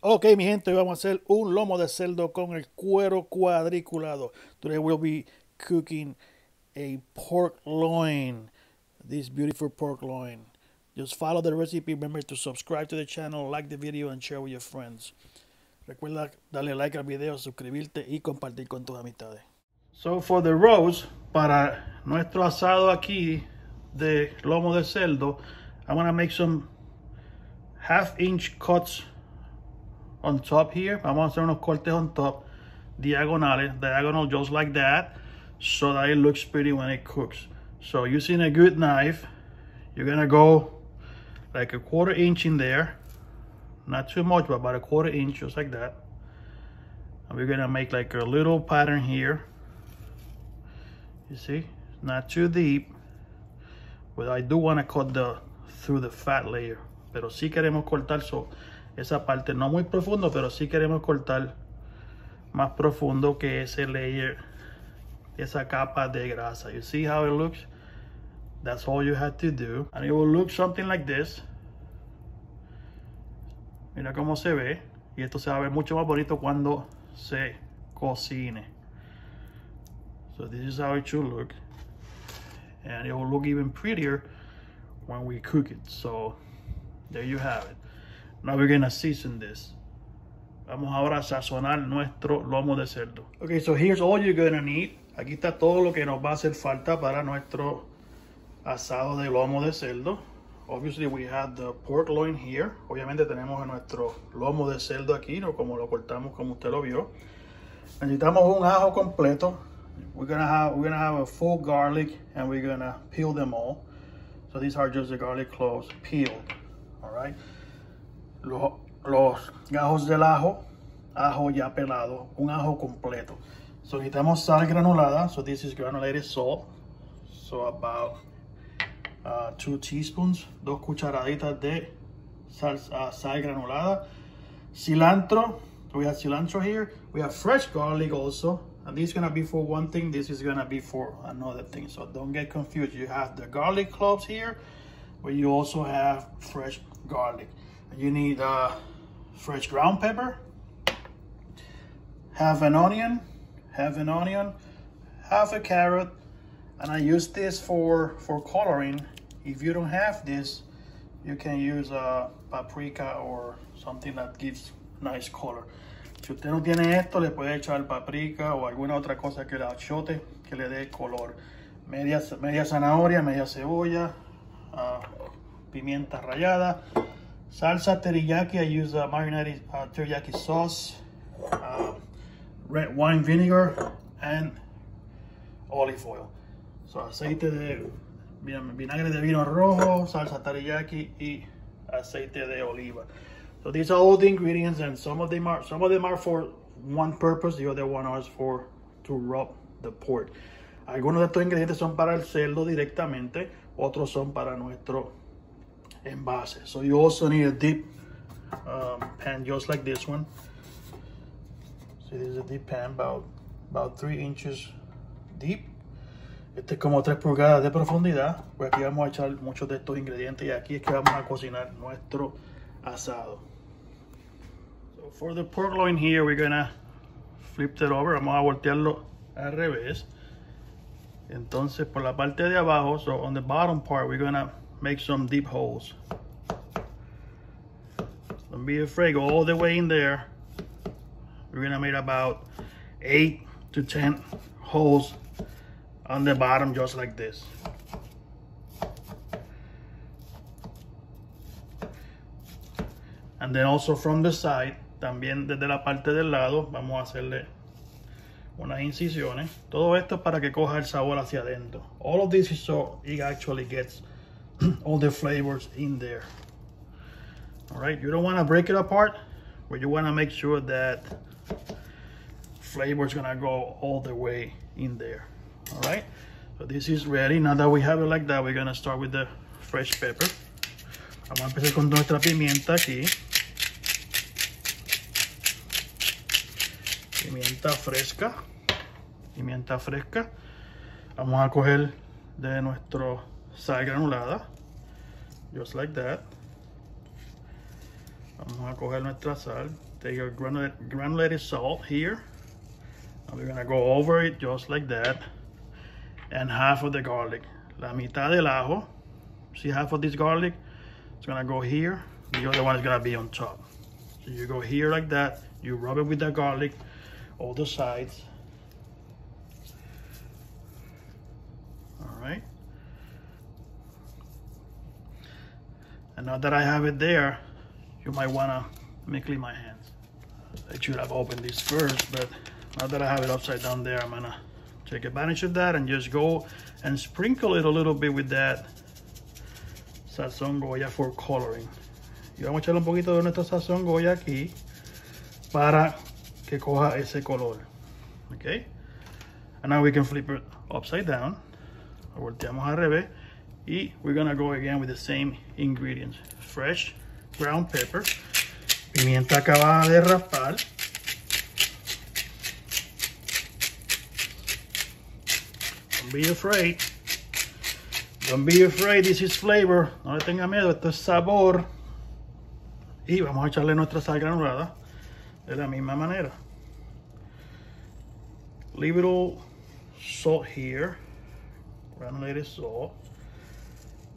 Ok, mi gente, hoy vamos a hacer un lomo de cerdo con el cuero cuadriculado. Today we'll be cooking a pork loin. This beautiful pork loin. Just follow the recipe. Remember to subscribe to the channel, like the video, and share with your friends. Recuerda darle like al video, suscribirte y compartir con tus amistades. So for the roast, para nuestro asado aquí de lomo de cerdo, I'm gonna make some half-inch cuts on top here. Vamos a hacer unos cortes on top, diagonal just like that, so that it looks pretty when it cooks. So using a good knife, you're gonna go like a 1/4 inch in there, not too much, but about a 1/4 inch, just like that. And we're gonna make like a little pattern here. You see, not too deep, but I do want to cut through the fat layer, pero sí queremos cortar esa parte no muy profundo, pero sí queremos cortar más profundo que ese layer, esa capa de grasa. You see how it looks? That's all you have to do, and it will look something like this. Mira cómo se ve, y esto se va a ver mucho más bonito cuando se cocine. So this is how it should look, and it will look even prettier when we cook it. So there you have it. Now we're gonna season this. Vamos ahora a sazonar nuestro lomo de cerdo. Okay, so here's all you're gonna need. Aquí está todo lo que nos va a hacer falta para nuestro asado de lomo de cerdo. Obviously we have the pork loin here. Obviamente tenemos nuestro lomo de cerdo aquí, ¿no? Como lo cortamos, como usted lo vio. Necesitamos un ajo completo. We're gonna have a full garlic, and we're gonna peel them all. So these are just the garlic cloves peeled. All right. Los gajos del ajo ya pelado, un ajo completo. So necesitamos sal granulada. So this is granulated salt. So about 2 teaspoons, 2 cucharaditas de sal granulada. Cilantro. We have cilantro here. We have fresh garlic also. And this is gonna be for one thing. This is gonna be for another thing. So don't get confused. You have the garlic cloves here, but you also have fresh garlic. You need fresh ground pepper, half an onion, half a carrot, and I use this for coloring. If you don't have this, you can use paprika or something that gives nice color. Si usted no tiene esto, le puede echar paprika o alguna otra cosa que le achote, que le dé color. Media zanahoria, media cebolla, pimienta rallada, salsa teriyaki. I use marinated teriyaki sauce, red wine vinegar, and olive oil. So aceite de vinagre de vino rojo, salsa teriyaki y aceite de oliva. So these are all the ingredients, and some of them are for one purpose, the other one is to rub the pork. Algunos de estos ingredientes son para el cerdo directamente, otros son para nuestro envase. So you also need a deep pan, just like this one. See, this is a deep pan, about 3 inches deep. Este es como 3 pulgadas de profundidad. Pues aquí vamos a echar muchos de estos ingredientes, y aquí es que vamos a cocinar nuestro asado. So for the pork loin here, we're gonna flip it over. Vamos a voltearlo al revés. Entonces por la parte de abajo, so on the bottom part, we're gonna make some deep holes. Don't be afraid, go all the way in there. We're gonna make about 8 to 10 holes on the bottom, just like this. And then also from the side, también desde la parte del lado, vamos a hacerle unas incisiones. Todo esto es para que coja el sabor hacia adentro. All of this is so it actually gets all the flavors in there. All right, you don't want to break it apart, but you want to make sure that flavor is gonna go all the way in there. All right, so this is ready. Now that we have it like that, we're gonna start with the fresh pepper. Vamos a empezar con nuestra pimienta aquí. Pimienta fresca. Vamos a coger de nuestro sal granulada, just like that. Vamos Vamos a coger nuestra sal. Take your granulated salt here. And we're gonna go over it just like that. And half of the garlic. La mitad del ajo. See half of this garlic? It's gonna go here. The other one is gonna be on top. So you go here like that. You rub it with the garlic, all the sides. All right. And now that I have it there, you might wanna let me clean my hands. I should have opened this first, but now that I have it upside down there, I'm gonna take advantage of that and just go and sprinkle it a little bit with that sazón Goya for coloring. Y vamos a echarle un poquito de nuestro sazón Goya aquí para que coja ese color. Okay? And now we can flip it upside down. Lo volteamos al revés. Y we're gonna go again with the same ingredients. Fresh ground pepper, pimienta acabada de raspar, don't be afraid. Don't be afraid, this is flavor. No le tenga miedo, esto es sabor. Y vamos a echarle nuestra sal granulada de la misma manera. Little salt here, granulated salt.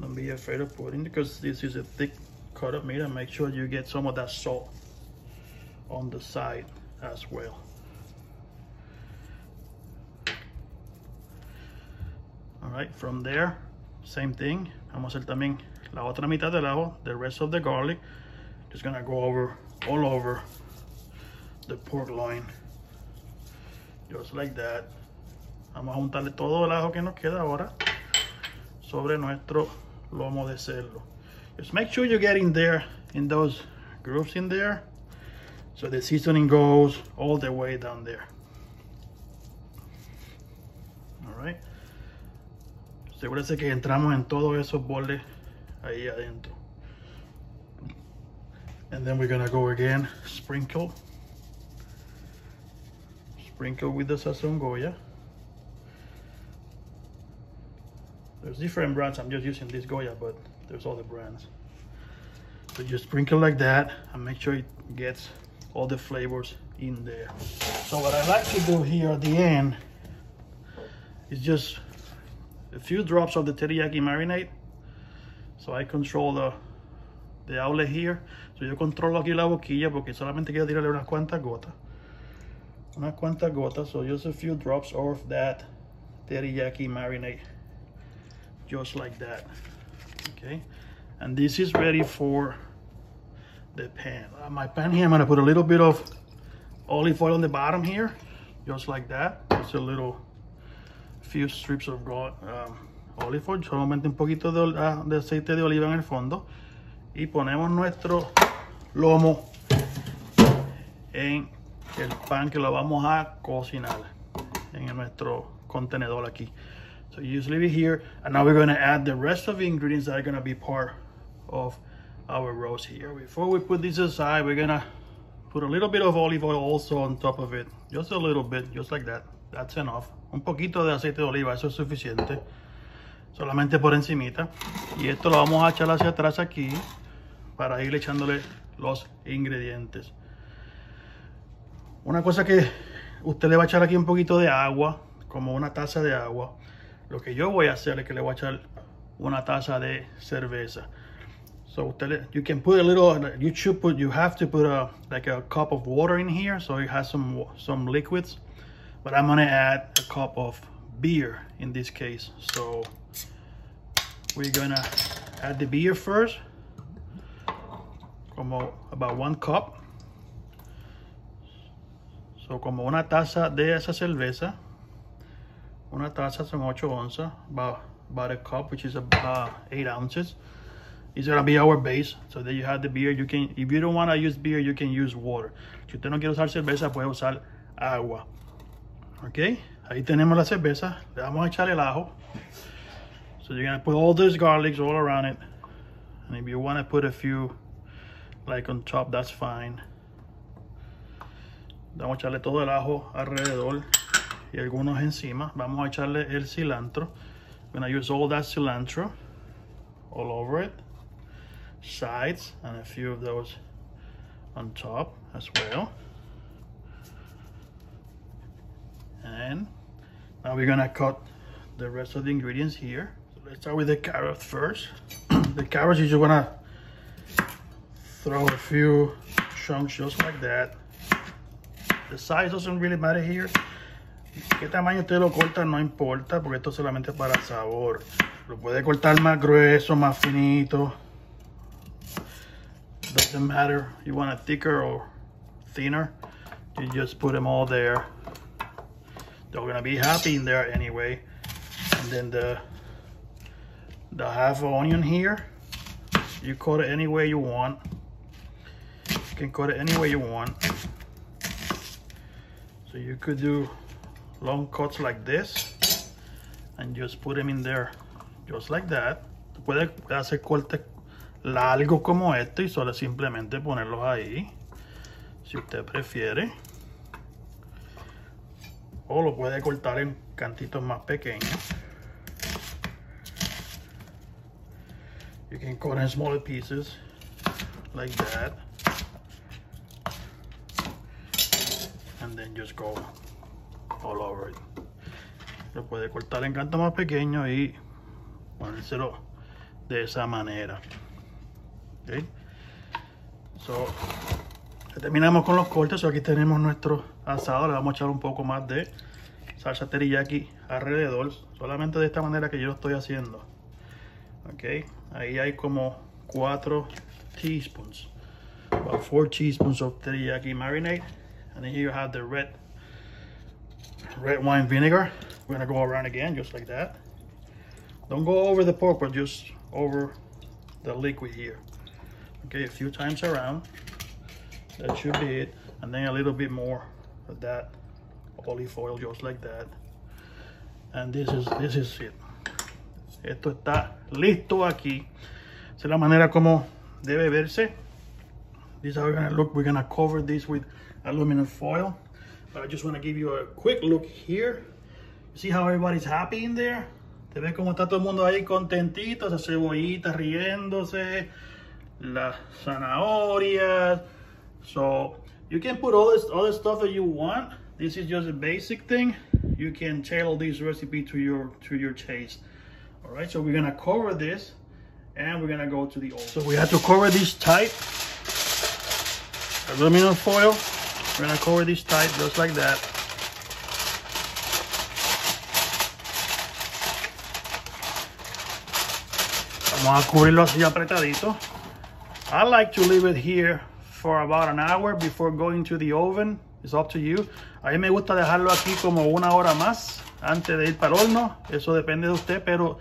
Don't be afraid of putting, because this is a thick cut of meat, and make sure you get some of that salt on the side as well. All right, from there, same thing. Vamos a hacer también la otra mitad del ajo, the rest of the garlic. Just gonna go over all over the pork loin, just like that. Vamos a juntarle todo el ajo que nos queda ahora sobre nuestro lomo de cerdo. Just make sure you get in there, in those grooves in there, so the seasoning goes all the way down there. All right. Asegúrese que entramos en todos esos bordes ahí adentro. And then we're gonna go again, sprinkle with the sazón Goya. There's different brands, I'm just using this Goya, but there's other brands. So just sprinkle like that and make sure it gets all the flavors in there. So what I like to do here at the end is just a few drops of the teriyaki marinade. So I control the outlet here. So yo controlo aquí la boquilla porque solamente quiero tirarle unas cuantas gotas. So just a few drops of that teriyaki marinade. Just like that. Okay. And this is ready for the pan. My pan here, I'm gonna put a little bit of olive oil on the bottom here. Just like that. Just a few strips of olive oil, solamente un poquito de aceite de oliva en el fondo, y ponemos nuestro lomo en el pan que lo vamos a cocinar en nuestro contenedor aquí. So you just leave it here, and now we're going to add the rest of the ingredients that are going to be part of our roast here. Before we put this aside, we're going to put a little bit of olive oil also on top of it, just a little bit, just like that. That's enough. Un poquito de aceite de oliva, eso es suficiente. Solamente por encimita. Y esto lo vamos a echar hacia atrás aquí para ir echándole los ingredientes. Una cosa que usted le va a echar aquí un poquito de agua, como una taza de agua. Lo que yo voy a hacer es que le voy a echar una taza de cerveza. So you can put a little, you have to put like a cup of water in here, so it has some liquids. But I'm gonna add a cup of beer in this case. So we're gonna add the beer first, como about 1 cup. So como una taza de esa cerveza. Una taza son 8 onzas, about a cup, which is about 8 ounces. It's gonna be our base. So there you have the beer. You can, if you don't wanna use beer, you can use water. Si usted no quiere usar cerveza, puede usar agua. Ok, ahí tenemos la cerveza. Le vamos a echar el ajo. So you're gonna put all those garlics all around it. And if you wanna put a few like on top, that's fine. Vamos a echarle todo el ajo alrededor y algunos encima. Vamos a echarle el cilantro. I'm gonna use all that cilantro all over it. Sides and a few of those on top as well. And now we're gonna cut the rest of the ingredients here. So let's start with the carrots first. The carrots, you just wanna throw a few chunks just like that. The size doesn't really matter here. Qué tamaño usted lo corta no importa, porque esto es solamente para sabor. Lo puede cortar más grueso, más finito. Doesn't matter. You want it thicker or thinner, you just put them all there. They're gonna be happy in there anyway. And then the half onion here, you cut it any way you want. You can cut it any way you want. So you could do long cuts like this and just put them in there just like that. Puede hacer cortes largos como este y solo simplemente ponerlos ahí si usted prefiere, o lo puede cortar en cantitos más pequeños. You can cut in smaller pieces like that and then just go all over it. Lo puede cortar en cantos más pequeños y ponérselo de esa manera. Okay. So, terminamos con los cortes. So, aquí tenemos nuestro asado. Le vamos a echar un poco más de salsa teriyaki alrededor, solamente de esta manera que yo lo estoy haciendo. Ok, ahí hay como 4 teaspoons, about 4 teaspoons of teriyaki marinade. And then here you have the red wine vinegar. We're gonna go around again just like that. Don't go over the pork, but just over the liquid here. Okay, a few times around. That should be it. And then a little bit more of that olive oil, just like that. And this is it. Esto está listo aquí. Esa es la manera como debe verse. This is how we're gonna look. We're gonna cover this with aluminum foil. But I just want to give you a quick look here. You see how everybody's happy in there? Te ves como está todo el mundo ahí contentito, esa cebollita riéndose, las zanahorias. So you can put all this other stuff that you want. This is just a basic thing. You can tailor this recipe to your taste. All right, so we're gonna cover this and we're gonna go to the oven. So we have to cover this tight. Aluminum foil. We're gonna cover this tight just like that. Vamos a cubrirlo así apretadito. I like to leave it here for about an hour before going to the oven. It's up to you. A mí me gusta dejarlo aquí como una hora más antes de ir para el horno. Eso depende de usted, pero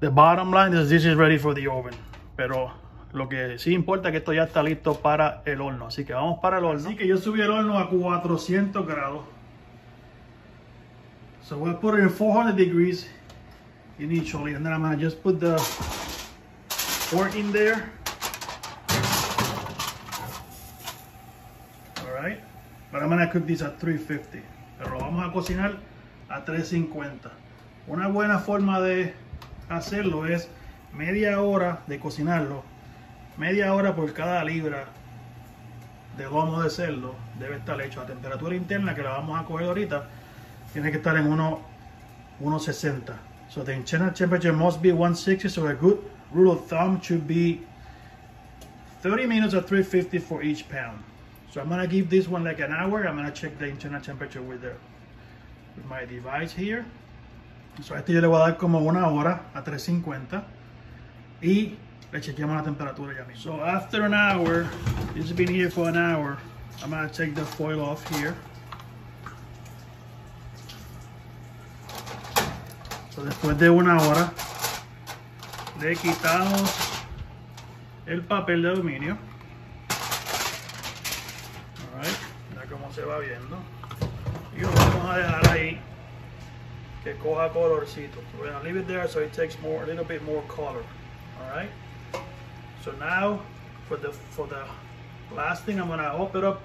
the bottom line is this is ready for the oven. Pero lo que sí importa es que esto ya está listo para el horno. Así que vamos para el horno. Así que yo subí el horno a 400 grados. So we'll put it in 400 degrees initially. And then I'm going to just put the pork in there. Alright. But I'm going to cook this at 350. Pero lo vamos a cocinar a 350. Una buena forma de hacerlo es media hora de cocinarlo. Media hora por cada libra de lomo de cerdo debe estar hecho a temperatura interna, que la vamos a coger ahorita. Tiene que estar en 160. So the internal temperature must be 160. So a good rule of thumb should be 30 minutes at 350 for each pound. So I'm gonna give this one like an hour. I'm gonna check the internal temperature with my device here. So a este yo le voy a dar como una hora a 350 y le chequeamos la temperatura ya mismo. So after an hour, this has been here for an hour, I'm gonna take the foil off here. So después de una hora, le quitamos el papel de aluminio. Alright, mira cómo se va viendo. Y lo vamos a dejar ahí que coja colorcito. So we're gonna leave it there so it takes a little bit more color. Alright. So now for the last thing, I'm gonna open it up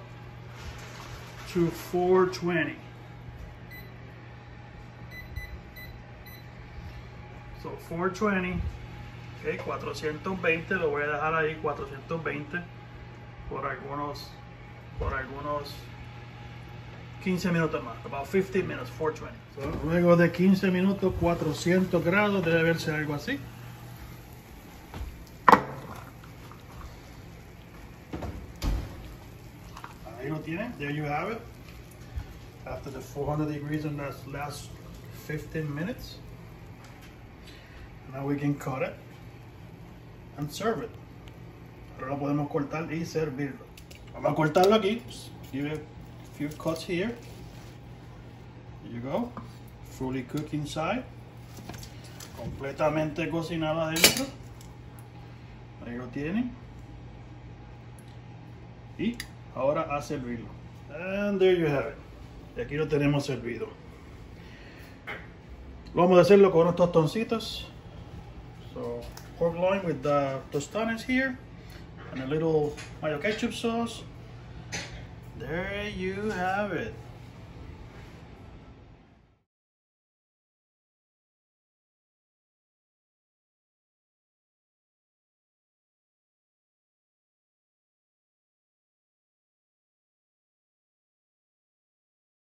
to 420. So 420, okay, 420, lo voy a dejar ahí 420. por algunos 15 minutos más, about 15 minutes, 420. So, luego de 15 minutos, 400 grados, debe verse algo así. Ahí lo tienen, there you have it. After the 400 degrees in the last 15 minutes. Now we can cut it and serve it. Ahora lo podemos cortar y servirlo. Vamos a cortarlo aquí. Give it a few cuts here. There you go. Fully cooked inside. Completamente cocinado adentro. Ahí lo tienen. Y ahora a servirlo. And there you have it. Y aquí lo tenemos servido. Vamos a hacerlo con unos tostoncitos. So, pork loin with the tostones here. And a little mayo ketchup sauce. There you have it.